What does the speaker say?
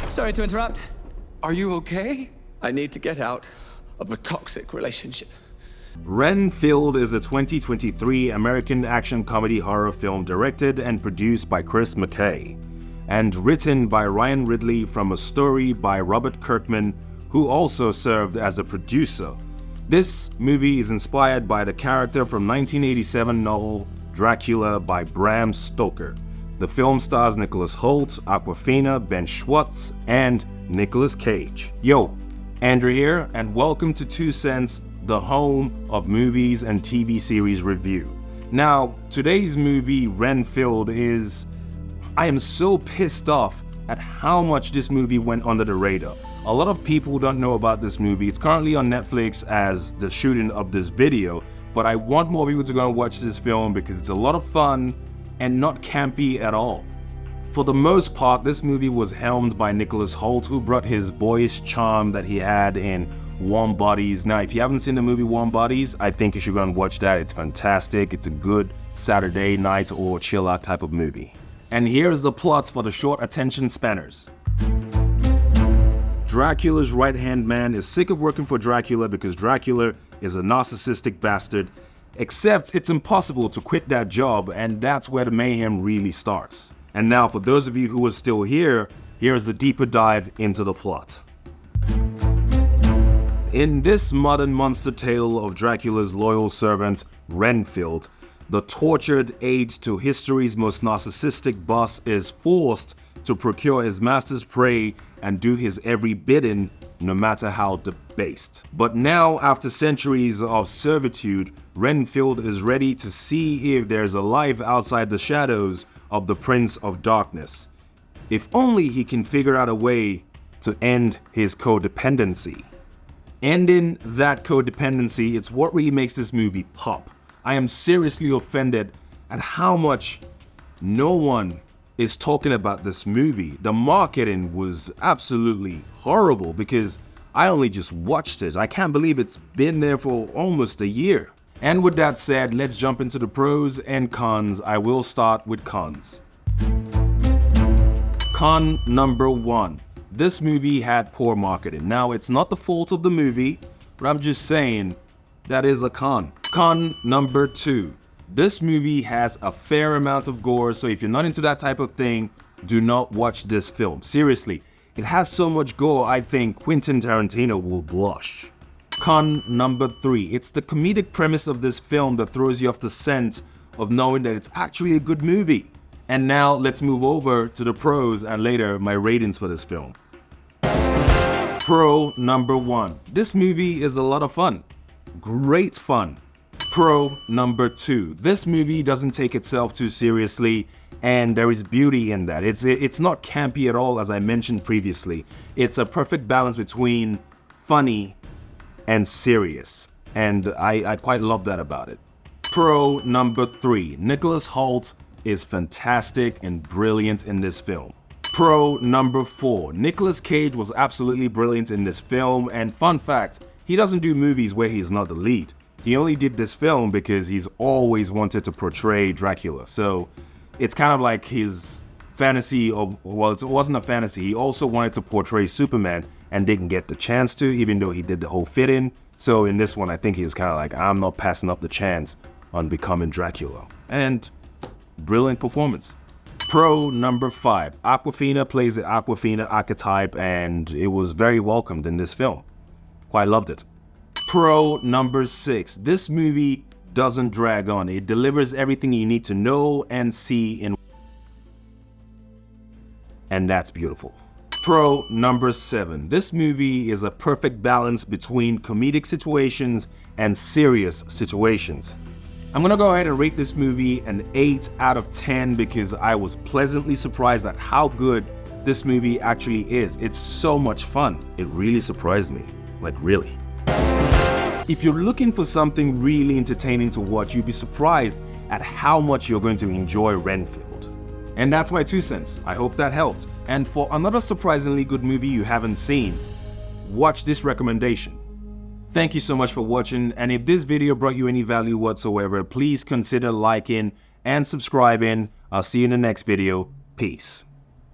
Sorry to interrupt. Are you okay? I need to get out of a toxic relationship. Renfield is a 2023 American action comedy horror film directed and produced by Chris McKay and written by Ryan Ridley from a story by Robert Kirkman, who also served as a producer. This movie is inspired by the character from 1987 novel Dracula by Bram Stoker. The film stars Nicholas Hoult, Awkwafina, Ben Schwartz, and Nicolas Cage. Yo, Andrew here, and welcome to 2 Cents, the home of movies and TV series review. Now, today's movie, Renfield, I am so pissed off at how much this movie went under the radar. A lot of people don't know about this movie. It's currently on Netflix as the shooting of this video, but I want more people to go and watch this film because it's a lot of fun and not campy at all. For the most part, this movie was helmed by Nicholas Hoult, who brought his boyish charm that he had in Warm Bodies. Now, if you haven't seen the movie Warm Bodies, I think you should go and watch that. It's fantastic. It's a good Saturday night or chill out type of movie. And here's the plot for the short attention spanners. Dracula's right-hand man is sick of working for Dracula because Dracula is a narcissistic bastard, except it's impossible to quit that job, and that's where the mayhem really starts. And now, for those of you who are still here, here's a deeper dive into the plot. In this modern monster tale of Dracula's loyal servant, Renfield, the tortured aide to history's most narcissistic boss is forced to procure his master's prey and do his every bidding, no matter how debased. But now, after centuries of servitude, Renfield is ready to see if there's a life outside the shadows of the Prince of Darkness. If only he can figure out a way to end his codependency. Ending that codependency, it's what really makes this movie pop. I am seriously offended at how much no one is talking about this movie. The marketing was absolutely horrible because I only just watched it. I can't believe it's been there for almost a year. And with that said, let's jump into the pros and cons. I will start with cons. Con number 1. This movie had poor marketing. Now, it's not the fault of the movie, but I'm just saying that is a con. Con number 2. This movie has a fair amount of gore, so if you're not into that type of thing, do not watch this film. Seriously, it has so much gore, I think Quentin Tarantino will blush. Con number 3. It's the comedic premise of this film that throws you off the scent of knowing that it's actually a good movie. And now let's move over to the pros and later my ratings for this film. Pro number 1. This movie is a lot of fun. Great fun. Pro number 2. This movie doesn't take itself too seriously, and there is beauty in that. It's not campy at all, as I mentioned previously. It's a perfect balance between funny and serious, and I quite love that about it. Pro number 3. Nicholas Hoult is fantastic and brilliant in this film. Pro number 4. Nicolas Cage was absolutely brilliant in this film, and fun fact, he doesn't do movies where he's not the lead. He only did this film because he's always wanted to portray Dracula. So it's kind of like his fantasy of, well, it wasn't a fantasy. He also wanted to portray Superman and didn't get the chance to, even though he did the whole fit-in. So in this one, I think he was kind of like, I'm not passing up the chance on becoming Dracula. And brilliant performance. Pro number 5. Awkwafina plays the Awkwafina archetype, and it was very welcomed in this film. Quite loved it. Pro number 6. This movie doesn't drag on. It delivers everything you need to know and see in, and that's beautiful. Pro number 7. This movie is a perfect balance between comedic situations and serious situations. I'm gonna go ahead and rate this movie an 8 out of 10 because I was pleasantly surprised at how good this movie actually is. It's so much fun. It really surprised me. Like, really. If you're looking for something really entertaining to watch, you'd be surprised at how much you're going to enjoy Renfield. And that's my 2 cents. I hope that helped. And for another surprisingly good movie you haven't seen, watch this recommendation. Thank you so much for watching, and if this video brought you any value whatsoever, please consider liking and subscribing. I'll see you in the next video. Peace.